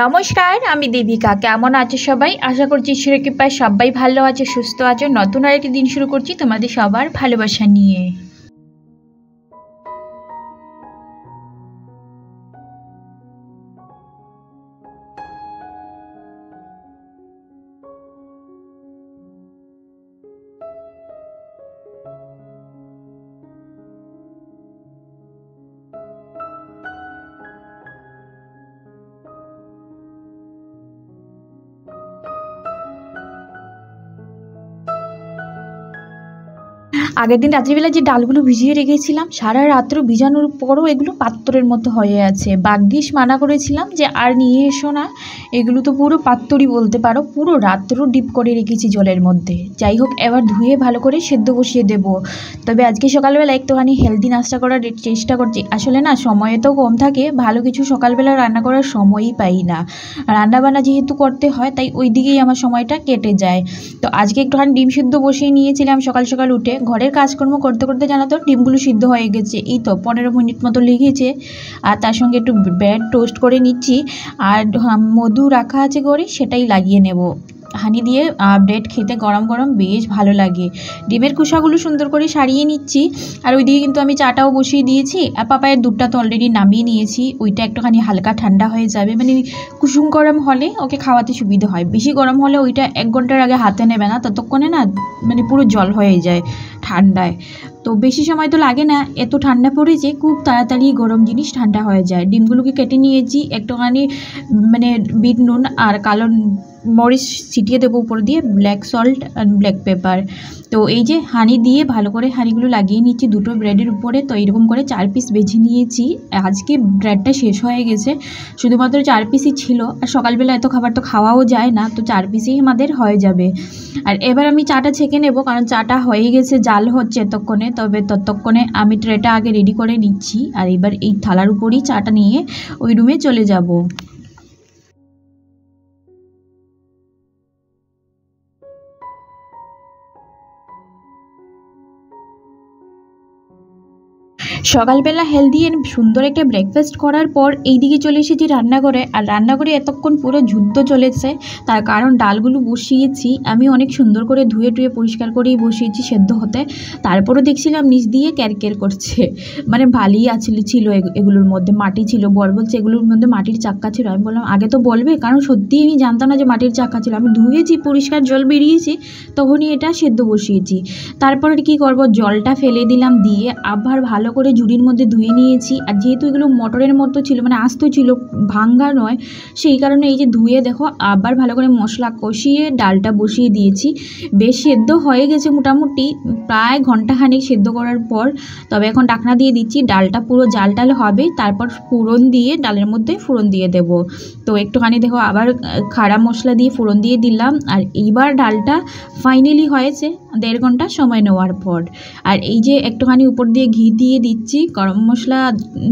নমস্কার, আমি দীপিকা। কেমন আছো সবাই? আশা করছি ঈশ্বরের কৃপায় সবাই ভালো আছে, সুস্থ আছো। নতুন আরেকটি দিন শুরু করছি তোমাদের সবার ভালোবাসা নিয়ে। আগের দিন রাত্রিবেলা যে ডালগুলো ভিজিয়ে রেখেছিলাম, সারা রাত্র ভিজানোর পরও এগুলো পাত্তরের মতো হয়ে আছে। ভাগ্যিস মানা করেছিলাম যে আর নিয়ে এসো না, এগুলো তো পুরো পাত্তরই বলতে পারো। পুরো রাত্র ডিপ করে রেখেছি জলের মধ্যে। যাই হোক, এবার ধুয়ে ভালো করে সেদ্ধ বসিয়ে দেবো। তবে আজকে সকালবেলা একটুখানি হেলদি নাস্তা করার চেষ্টা করছি। আসলে না, সময় তো কম থাকে, ভালো কিছু সকালবেলা রান্না করার সময়ই পাই না। রান্নাবান্না যেহেতু করতে হয়, তাই ওই দিকেই আমার সময়টা কেটে যায়। তো আজকে একটুখানি ডিম সিদ্ধ বসিয়ে নিয়েছিলাম সকাল সকাল উঠে। ঘরের কাজকর্ম করতে করতে জানো তো ডিমগুলো সিদ্ধ হয়ে গেছে। এই তো 15 মিনিট মতো লেগেছে। আর তার সঙ্গে একটু ব্রেড টোস্ট করে নিচ্ছি। আর মধু রাখা আছে ঘরে, সেটাই লাগিয়ে নেব। হানি দিয়ে ব্রেড খেতে গরম গরম বেশ ভালো লাগে। ডিমের খোসাগুলো সুন্দর করে সারিয়ে নিচ্ছি। আর ওইদিকে কিন্তু আমি চাটাও বসিয়ে দিয়েছি। আর পাপায়ের দুধটা তো অলরেডি নামিয়ে নিয়েছি। ওইটা একটুখানি হালকা ঠান্ডা হয়ে যাবে, মানে কুসুম গরম হলে ওকে খাওয়াতে সুবিধা হয়। বেশি গরম হলে ওইটা 1 ঘন্টার আগে হাতে নেবে না, ততক্ষণে না মানে পুরো জল হয়ে যায় ঠান্ডায়। তো বেশি সময় তো লাগে না, এত ঠান্ডা পড়েছে, খুব তাড়াতাড়ি গরম জিনিস ঠান্ডা হয়ে যায়। ডিমগুলোকে কেটে নিয়েছি, একটুখানি মানে বিট নুন আর কালো মরিচ ছিটিয়ে দেবো উপর দিয়ে, ব্ল্যাক সল্ট আর ব্ল্যাক পেপার। তো এই যে হানি দিয়ে ভালো করে হানিগুলো লাগিয়ে নিচ্ছি দুটো ব্রেডের উপরে। তো এইরকম করে 4 পিস বেছে নিয়েছি। আজকে ব্রেডটা শেষ হয়ে গেছে, শুধুমাত্র 4 পিসই ছিল। আর সকালবেলা এত খাবার তো খাওয়াও যায় না, তো 4 পিসেই আমাদের হয়ে যাবে। আর এবার আমি চাটা ছেঁকে নেব, কারণ চাটা হয়ে গেছে, জাল হচ্ছে এতক্ষণে। তবে ততক্ষণে আমি ট্রেটা আগে রেডি করে নিচ্ছি। আর এবার এই থালার উপরেই চাটা নিয়ে ওই রুমে চলে যাব। সকালবেলা হেলদি এন্ড সুন্দর একটা ব্রেকফাস্ট করার পর এইদিকে চলে এসেছি রান্নাঘরে। আর রান্নাঘরে এতক্ষণ পুরো যুদ্ধ চলেছে, তার কারণ ডালগুলো বসিয়েছি আমি অনেক সুন্দর করে ধুয়ে টুয়ে পরিষ্কার করেই বসিয়েছি সেদ্ধ হতে। তারপরও দেখছিলাম নিচ দিয়ে ক্যারকের করছে, মানে বালিই ছিল এগুলোর মধ্যে, মাটি ছিল। বর বলছে এগুলোর মধ্যে মাটির চাক্কা ছিল। আমি বললাম আগে তো বলবে, কারণ সত্যিই আমি জানতাম না যে মাটির চাক্কা ছিল। আমি ধুয়েছি, পরিষ্কার জল বেরিয়েছি, তখনই এটা সেদ্ধ বসিয়েছি। তারপর আর কি করব, জলটা ফেলে দিলাম, দিয়ে আবার ভালো করে ঝুড়ির মধ্যে ধুয়ে নিয়েছি। আর যেহেতু এগুলো মটরের মতো ছিল, মানে আস্ত ছিল, ভাঙ্গা নয়, সেই কারণে এই যে ধুয়ে দেখো আবার ভালো করে মশলা কষিয়ে ডালটা বসিয়ে দিয়েছি। বেশ সেদ্ধ হয়ে গেছে মোটামুটি, প্রায় ঘন্টাখানেক সেদ্ধ করার পর। তবে এখন ঢাকনা দিয়ে দিচ্ছি, ডালটা পুরো জাল টাল হবে, তারপর ফোড়ন দিয়ে ডালের মধ্যে ফোড়ন দিয়ে দেব। তো একটুখানি দেখো আবার খাড়া মশলা দিয়ে ফোড়ন দিয়ে দিলাম। আর এইবার ডালটা ফাইনালি হয়েছে 1.5 ঘন্টা সময় নেওয়ার পর। আর এই যে একটুখানি উপর দিয়ে ঘি দিয়ে দিচ্ছি, গরম মশলা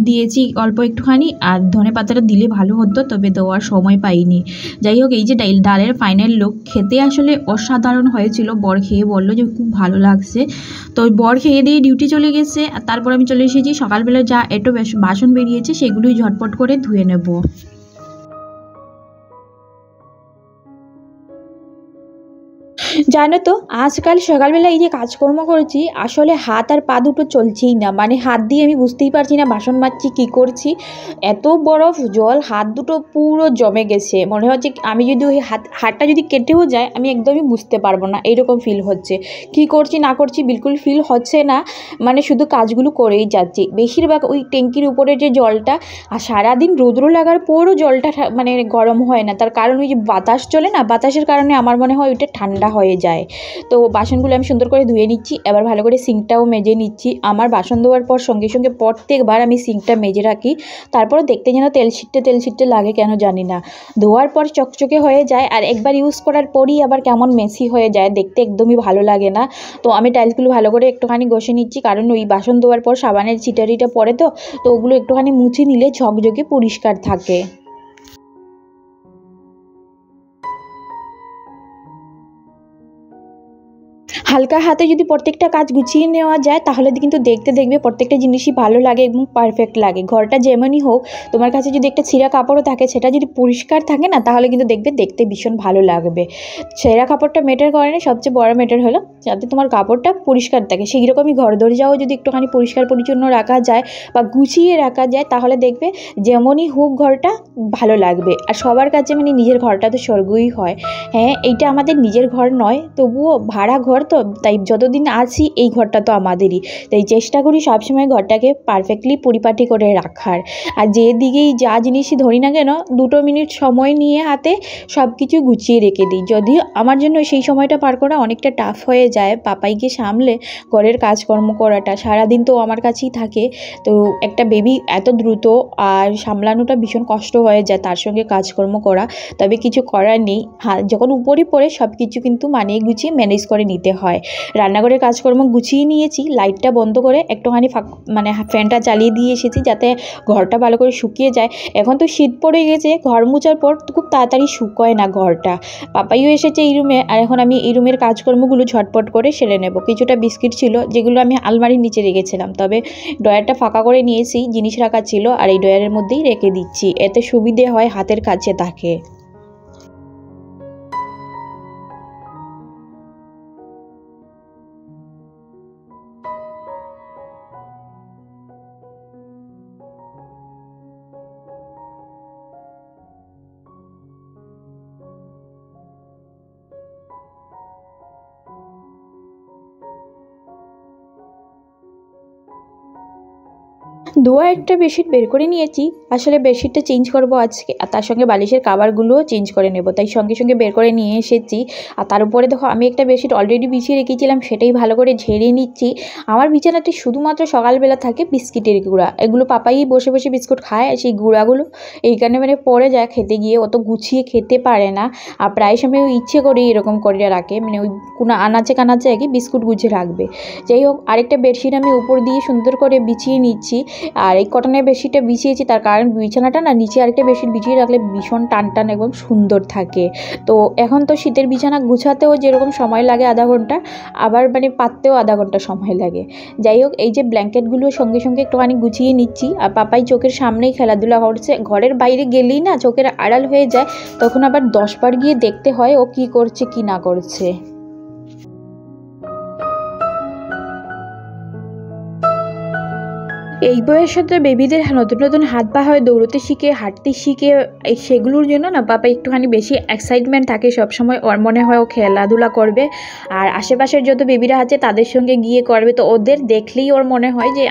দিয়েছি অল্প একটুখানি, আর ধনে পাতাটা দিলে ভালো হতো, তবে দেওয়ার সময় পাইনি। যাই হোক, এই যে ডালের ফাইনাল লুক, খেতে আসলে অসাধারণ হয়েছিল। বর খেয়ে বললো যে খুব ভালো লাগছে। তো বর খেয়ে দিয়ে ডিউটি চলে গেছে। আর তারপর আমি চলে এসেছি, সকালবেলা যা একটু বাসন বেরিয়েছে সেগুলোই ঝটপট করে ধুয়ে নেব। জানো তো, আজকাল সকালবেলা এই যে কাজকর্ম করেছি, আসলে হাত আর পা দুটো চলছেই না। মানে হাত দিয়ে আমি বুঝতেই পারছি না বাসন মাজছি কী করছি। এত বরফ জল, হাত দুটো পুরো জমে গেছে। মনে হচ্ছে আমি যদি ওই হাতটা যদি কেটেও যায়, আমি একদমই বুঝতে পারবো না, এইরকম ফিল হচ্ছে। কী করছি না করছি বিলকুল ফিল হচ্ছে না, মানে শুধু কাজগুলো করেই যাচ্ছি। বেশিরভাগ ওই ট্যাঙ্কির উপরে যে জলটা, আর সারাদিন রৌদ্র লাগার পরও জলটা মানে গরম হয় না। তার কারণ ওই যে বাতাস চলে না, বাতাসের কারণে আমার মনে হয় ওইটা ঠান্ডা হয়ে যায়। তো বাসনগুলো আমি সুন্দর করে ধুয়ে নিচ্ছি। এবার ভালো করে সিঙ্কটাও মেজে নিচ্ছি। আমার বাসন ধোয়ার পর সঙ্গে সঙ্গে প্রত্যেকবার আমি সিঙ্কটা মেজে রাখি। তারপর দেখতে যেন তেল ছিটতে লাগে, কেন জানি না। ধোয়ার পর চকচকে হয়ে যায়, আর একবার ইউজ করার পরই আবার কেমন মেসি হয়ে যায়, দেখতে একদমই ভালো লাগে না। তো আমি টাইলসগুলো ভালো করে একটুখানি ঘষে নিচ্ছি, কারণ ওই বাসন ধোয়ার পর সাবানের ছিটারিটা পড়ে, তো ওগুলো একটুখানি মুছে নিলে ঝকঝকে পরিষ্কার থাকে। হালকা হাতে যদি প্রত্যেকটা কাজ গুছিয়ে নেওয়া যায় তাহলে কিন্তু দেখবে প্রত্যেকটা জিনিসই ভালো লাগে এবং পারফেক্ট লাগে। ঘরটা যেমনই হোক, তোমার কাছে যদি একটা ছেঁড়া কাপড়ও থাকে সেটা যদি পরিষ্কার থাকে না তাহলে কিন্তু দেখতে ভীষণ ভালো লাগবে। ছেঁড়া কাপড়টা ম্যাটার করে না, সবচেয়ে বড় ম্যাটার হলো যাতে তোমার কাপড়টা পরিষ্কার থাকে। সেই রকমই ঘর দরজাও যদি একটুখানি পরিষ্কার পরিচ্ছন্ন রাখা যায় বা গুছিয়ে রাখা যায় তাহলে দেখবে যেমনই হোক ঘরটা ভালো লাগবে। আর সবার কাছে নিজের ঘরটা তো স্বর্গই হয়। হ্যাঁ, এইটা আমাদের নিজের ঘর নয়, তবুও ভাড়া ঘর তো, তাই যতদিন আছি এই ঘরটা তো আমাদেরই। তাই চেষ্টা করি সবসময় ঘরটাকে পারফেক্টলি পরিপাটি করে রাখার। আর যেদিকেই যা জিনিসই ধরি না কেন 2 মিনিট সময় নিয়ে হাতে সব কিছু গুছিয়ে রেখে দিই। যদিও আমার জন্য সেই সময়টা পার করা অনেকটা টাফ হয়ে যায়, পাপাইকে সামলে ঘরের কাজকর্ম করাটা সারাদিন তো আমার কাছেই থাকে। তো একটা বেবি এত দ্রুত আর সামলানোটা ভীষণ কষ্ট হয়ে যায়, তার সঙ্গে কাজকর্ম করা। তবে কিছু করার নেই, যখন উপরে পড়ে সব কিছু কিন্তু মানিয়ে গুছিয়ে ম্যানেজ করে নিতে হয়। রান্নাঘরের কাজকর্ম গুছিয়ে নিয়েছি, লাইটটা বন্ধ করে একটুখানি ফ্যানটা চালিয়ে দিয়ে এসেছি যাতে ঘরটা ভালো করে শুকিয়ে যায়। এখন তো শীত পড়ে গেছে, ঘর মোছার পর খুব তাড়াতাড়ি শুকোয় না ঘরটা। পাপাইও এসেছে এই রুমে, আর এখন আমি এই রুমের কাজকর্মগুলো ঝটপট করে সেরে নেব। কিছুটা বিস্কিট ছিল যেগুলো আমি আলমারির নিচে রেখেছিলাম, তবে ড্রয়ারটা ফাঁকা করে নিয়েছি, জিনিস রাখা ছিল আর এই ড্রয়ারের মধ্যেই রেখে দিচ্ছি, এতে সুবিধে হয়, হাতের কাছে থাকে। ধোয়া একটা বেডশিট বের করে নিয়েছি, আসলে বেডশিটটা চেঞ্জ করবো আজকে, আর তার সঙ্গে বালিশের কাভারগুলোও চেঞ্জ করে নেব, তাই সঙ্গে সঙ্গে বের করে নিয়ে এসেছি। আর তার উপরে দেখো আমি একটা বেডশিট অলরেডি বিছিয়ে রেখেছিলাম, সেটাই ভালো করে ঝেড়ে নিচ্ছি। আমার বিছানাতে শুধুমাত্র সকালবেলা থাকে বিস্কিটের গুঁড়া, এগুলো পাপাই বসে বসে বিস্কুট খায়, সেই গুঁড়াগুলো এইখানে পড়ে যায় খেতে গিয়ে, অত গুছিয়ে খেতে পারে না। আর প্রায় সময় ও ইচ্ছে করেই এরকম করে রাখে, ওই কোনো আনাচে কানাচে আর কি বিস্কুট গুছিয়ে রাখবে। যাই হোক, আরেকটা বেডশিট আমি উপর দিয়ে সুন্দর করে বিছিয়ে নিচ্ছি। আর এই কটনের বেডশিটটা বিছিয়েছি তার কারণ বিছানাটা না নিচে আরেকটা বেডশিট বিছিয়ে রাখলে ভীষণ টান এবং সুন্দর থাকে। তো এখন তো শীতের বিছানা গুছাতেও যেরকম সময় লাগে আধা ঘন্টা, আবার পাততেও আধা ঘন্টা সময় লাগে। যাই হোক, এই যে ব্ল্যাঙ্কেটগুলো সঙ্গে সঙ্গে একটুখানি গুছিয়ে নিচ্ছি। আর পাপাই চোখের সামনেই খেলাধুলা করছে, ঘরের বাইরে গেলেই না চোখের আড়াল হয়ে যায়, তখন আবার 10 বার গিয়ে দেখতে হয় ও কী করছে কি না করছে। এই বয়সে তো বেবিদের নতুন নতুন হাত পা হয়, দৌড়তে শিখে, হাঁটতে শিখে, সেগুলোর জন্য না পাপা একটুখানি বেশি এক্সাইটমেন্ট থাকে সবসময়, ওর মনে হয় ও খেলাধুলা করবে আর আশেপাশের যত বেবিরা আছে তাদের সঙ্গে গিয়ে করবে। তো ওদের দেখলেই ওর মনে হয় যে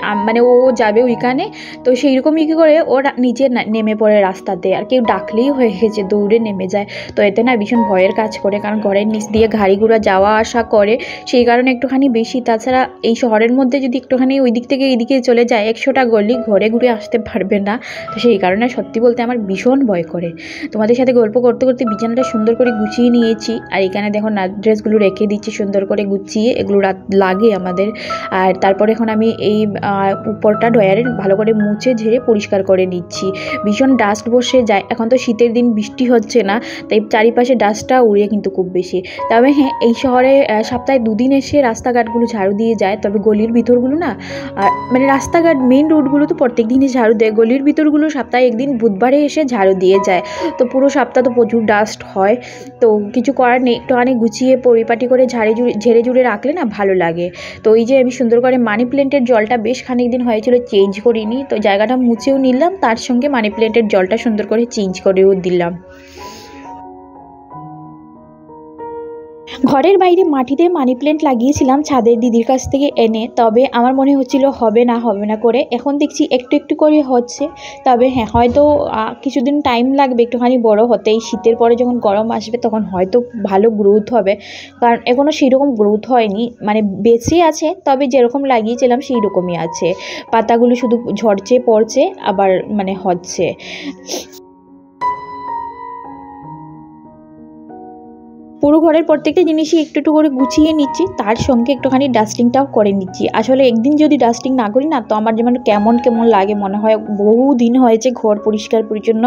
ও যাবে ওইখানে। তো সেই রকমই কী করে ওর নিচে নেমে পড়ে রাস্তাতে, আর কেউ ডাকলেই হয়ে গেছে দৌড়ে নেমে যায়। তো এতে না ভীষণ ভয়ের কাজ করে, কারণ ঘরের নিচ দিয়ে গাড়ি ঘোড়া যাওয়া আসা করে, সেই কারণে একটুখানি বেশি। তাছাড়া এই শহরের মধ্যে যদি একটুখানি ওই দিক থেকে এইদিকে চলে যায় 100টা গলি ঘরে ঘুরে আসতে পারবে না। তো সেই কারণে সত্যি বলতে আমার ভীষণ ভয় করে। তোমাদের সাথে গল্প করতে করতে বিছানাটা সুন্দর করে গুছিয়ে নিয়েছি, আর এখানে দেখো নাইট ড্রেসগুলো রেখে দিচ্ছি সুন্দর করে গুছিয়ে, এগুলো রাত লাগে আমাদের। আর তারপর এখন আমি এই উপরটা ড্রয়ারে ভালো করে মুছে ঝেড়ে পরিষ্কার করে নিচ্ছি। ভীষণ ডাস্ট বসে যায়, এখন তো শীতের দিন, বৃষ্টি হচ্ছে না, তাই চারিপাশে ডাস্টটা উড়ে কিন্তু খুব বেশি। তবে হ্যাঁ, এই শহরে সপ্তাহে 2 দিন এসে রাস্তাঘাটগুলো ঝাড়ু দিয়ে যায়, তবে গলির ভিতরগুলো না রাস্তাঘাট মেন রোডগুলো তো প্রত্যেক দিনই ঝাড়ু দেয়, গলির ভিতরগুলো সপ্তাহে 1 দিন বুধবারে এসে ঝাড়ু দিয়ে যায়। তো পুরো সপ্তাহ তো প্রচুর ডাস্ট হয়, তো কিছু করার নেই, একটুখানি গুছিয়ে পরিপাটি করে ঝেড়ে ঝুড়ে রাখলে না ভালো লাগে। তো এই যে আমি সুন্দর করে মানি প্ল্যান্টের জলটা বেশ খানিক দিন হয়েছিল চেঞ্জ করিনি, তো জায়গাটা মুছেও নিলাম, তার সঙ্গে মানি প্ল্যান্টের জলটা সুন্দর করে চেঞ্জ করেও দিলাম। ঘরের বাইরে মাটিতে মানি প্ল্যান্ট লাগিয়েছিলাম ছাদের দিদির কাছ থেকে এনে, তবে আমার মনে হচ্ছিল হবে না করে, এখন দেখছি একটু একটু করে হচ্ছে। তবে হ্যাঁ, হয়তো কিছুদিন টাইম লাগবে একটুখানি বড় হতে, এই শীতের পরে যখন গরম আসবে তখন হয়তো ভালো গ্রোথ হবে, কারণ এখনও সেরকম গ্রোথ হয়নি, বেঁচে আছে, তবে যেরকম লাগিয়েছিলাম সেই রকমই আছে, পাতাগুলো শুধু ঝরছে পড়ছে আবার হচ্ছে। পুরো ঘরের প্রত্যেকটা জিনিসই একটু একটু করে গুছিয়ে নিচ্ছি, তার সঙ্গে একটুখানি ডাস্টিংটাও করে নিচ্ছি। আসলে একদিন যদি ডাস্টিং না করি না, তো আমার যেমন কেমন কেমন লাগে, মনে হয় বহু দিন হয়েছে ঘর পরিষ্কার পরিচ্ছন্ন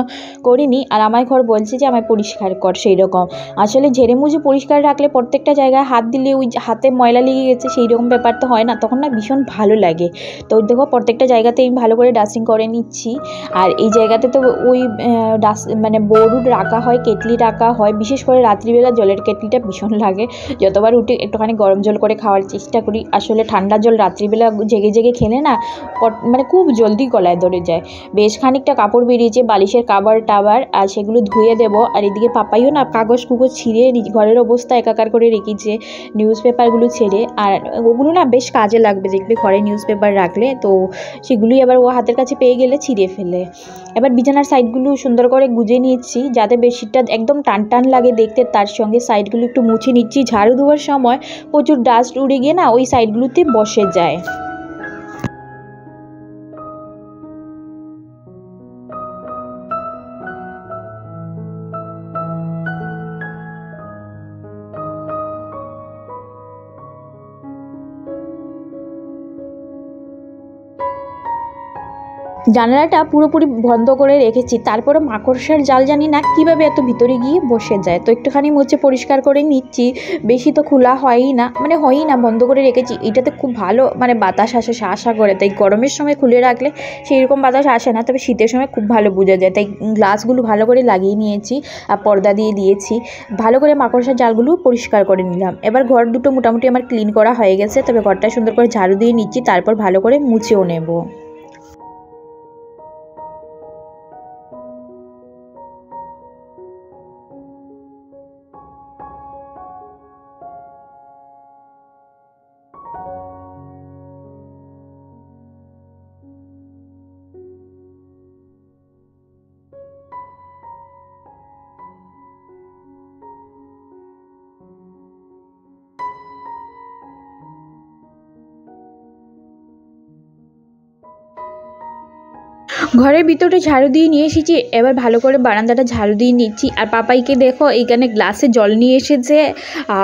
করিনি। আর আমার ঘর বলছে যে আমায় পরিষ্কার কর, সেই রকম। আসলে ঝেড়ে মুছে পরিষ্কার রাখলে প্রত্যেকটা জায়গায় হাত দিলে ওই হাতে ময়লা লেগে গেছে সেই রকম ব্যাপার তো হয় না, তখন না ভীষণ ভালো লাগে। তো দেখো প্রত্যেকটা জায়গাতে আমি ভালো করে ডাস্টিং করে নিচ্ছি। আর এই জায়গাতে তো ওই মানে বরুড রাখা হয়, কেটলি রাখা হয়, বিশেষ করে রাত্রিবেলা জলের কেটলিটা ভীষণ লাগে। যতবার উঠে একটুখানি গরম জল করে খাওয়ার চেষ্টা করি। আসলে ঠান্ডা জল রাত্রিবেলা জেগে জেগে খেলে না মানে খুব জলদি গলায় ধরে যায়। বেশ খানিকটা কাপড় বেরিয়েছে, বালিশের কাবার টাবার, আর সেগুলো ধুয়ে দেবো। আর এদিকে পাপাইও না কাগজ কুগজ ছিঁড়ে ঘরের অবস্থা একাকার করে রেখেছে, নিউজ পেপারগুলো ছেড়ে। আর ওগুলো না বেশ কাজে লাগবে, দেখবে ঘরে নিউজ পেপার রাখলে, তো সেগুলোই আবার ও হাতের কাছে পেয়ে গেলে ছিঁড়ে ফেলে। এবার বিছানার সাইডগুলো সুন্দর করে গুজে নিচ্ছি যাতে বেডশিটটা একদম টান টান লাগে দেখতে, তার সঙ্গে সাইডগুলো একটু মুছে নিচ্ছি। ঝাড়ু দেওয়ার সময় প্রচুর ডাস্ট উড়ে গিয়ে না ওই সাইডগুলোতে বসে যায়। জানালাটা পুরোপুরি বন্ধ করে রেখেছি, তারপরে মাকড়সার জাল জানি না কীভাবে এত ভিতরে গিয়ে বসে যায়। তো একটুখানি মুছে পরিষ্কার করে নিচ্ছি, বেশি তো খোলা হয়ই না, মানে হয়ই না, বন্ধ করে রেখেছি। এটাতে খুব ভালো মানে বাতাস আসে, আশা করে, তাই গরমের সময় খুলে রাখলে সেই রকম বাতাস আসে না, তবে শীতের সময় খুব ভালো বোঝা যায়। তাই গ্লাসগুলো ভালো করে লাগিয়ে নিয়েছি আর পর্দা দিয়ে দিয়েছি। ভালো করে মাকড়সার জালগুলো পরিষ্কার করে নিলাম। এবার ঘর দুটো মোটামুটি আমার ক্লিন করা হয়ে গেছে, তবে ঘরটা সুন্দর করে ঝাড়ু দিয়ে নিচ্ছি, তারপর ভালো করে মুছেও নেব। ঘরের ভিতরটা ঝাড়ু দিয়ে নিয়ে এসেছি, এবার ভালো করে বারান্দাটা ঝাড়ু দিয়ে নিচ্ছি। আর পাপাইকে দেখো এইখানে গ্লাসে জল নিয়ে এসেছে,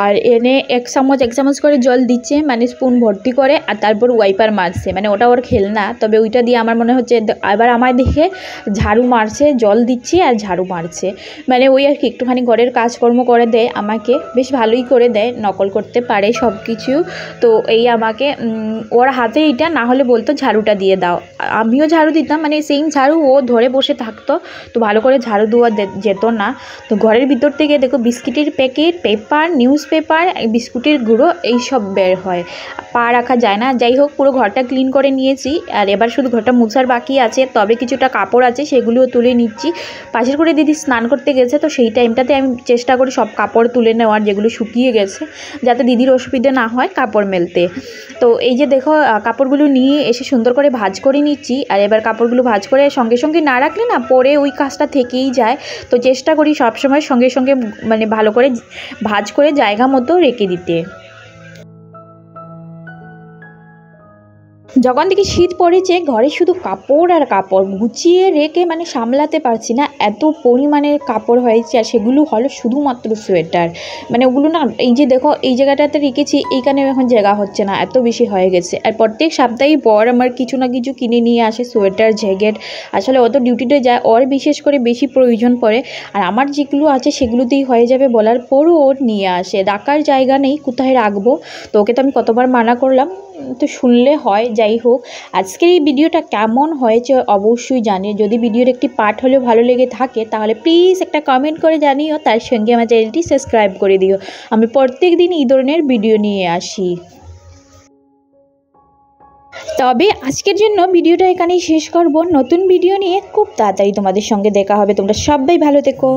আর এনে এক চামচ করে জল দিচ্ছে, মানে স্পুন ভর্তি করে, আর তারপর ওয়াইপার মারছে, মানে ওটা ওর খেলনা, তবে ওইটা দিয়ে আমার মনে হচ্ছে এবার আমায় দেখে ঝাড়ু মারছে, জল দিচ্ছে আর ঝাড়ু মারছে, মানে ওই আর কি একটুখানি ঘরের কাজকর্ম করে দেয় আমাকে, বেশ ভালোই করে দেয়, নকল করতে পারে সব কিছু। তো এই আমাকে ওর হাতে এইটা না হলে বলতো ঝাড়ুটা দিয়ে দাও, আমিও ঝাড়ু দিতাম, মানে সেম ঝাড়ু ও ধরে বসে থাকতো, তো ভালো করে ঝাড়ু দেওয়া যেত না। তো ঘরের ভিতর থেকে দেখো বিস্কিটের প্যাকেট, পেপার, নিউজ পেপার, বিস্কুটের গুঁড়ো এইসব বের হয়, পা রাখা যায় না। যাই হোক, পুরো ঘরটা ক্লিন করে নিয়েছি, আর এবার শুধু ঘরটা মুছার বাকি আছে, তবে কিছুটা কাপড় আছে সেগুলোও তুলে নিচ্ছি। পাশের করে দিদি স্নান করতে গেছে, তো সেই টাইমটাতে আমি চেষ্টা করি সব কাপড় তুলে নেওয়ার, যেগুলো শুকিয়ে গেছে, যাতে দিদির অসুবিধে না হয় কাপড় মেলতে। তো এই যে দেখো কাপড়গুলো নিয়ে এসে সুন্দর করে ভাঁজ করে নিচ্ছি। আর এবার কাপড়গুলো ভাঁজ করে সঙ্গে সঙ্গে না রাখলে না পরে ওই কাজটা থেকেই যায়, তো চেষ্টা করি সবসময় সঙ্গে সঙ্গে মানে ভালো করে ভাঁজ করে জায়গা মতো রেখে দিতে। যখন থেকে শীত পড়েছে ঘরে শুধু কাপড় আর কাপড়, গুছিয়ে রেখে মানে সামলাতে পারছি না, এত পরিমাণের কাপড় হয়েছে। আর সেগুলো হলো শুধুমাত্র সোয়েটার, মানে ওগুলো না এই যে দেখো এই জায়গাটাতে রেখেছি, এইখানে এখন জায়গা হচ্ছে না, এত বেশি হয়ে গেছে। আর প্রত্যেক সপ্তাহেই পর আমার কিছু না কিছু কিনে নিয়ে আসে, সোয়েটার, জ্যাকেট। আসলে অত ডিউটিতে যায়, ওর বিশেষ করে বেশি প্রয়োজন পড়ে, আর আমার যেগুলো আছে সেগুলোতেই হয়ে যাবে বলার পরও ওর নিয়ে আসে, রাখার জায়গা নেই, কোথায় রাখবো। তো ওকে তো আমি কতবার মানা করলাম, তো শুনলে হয়। যাই হোক, আজকের এই ভিডিওটা কেমন হয়েছে অবশ্যই জানিও। যদি ভিডিওর একটি পার্ট হলেও ভালো লেগে থাকে তাহলে প্লিজ একটা কমেন্ট করে জানিও, তার সঙ্গে আমার চ্যানেলটি সাবস্ক্রাইব করে দিও। আমি প্রত্যেক দিন এই ধরনের ভিডিও নিয়ে আসি। তবে আজকের জন্য ভিডিওটা এখানেই শেষ করব, নতুন ভিডিও নিয়ে খুব তাড়াতাড়ি তোমাদের সঙ্গে দেখা হবে। তোমরা সবাই ভালো থেকো।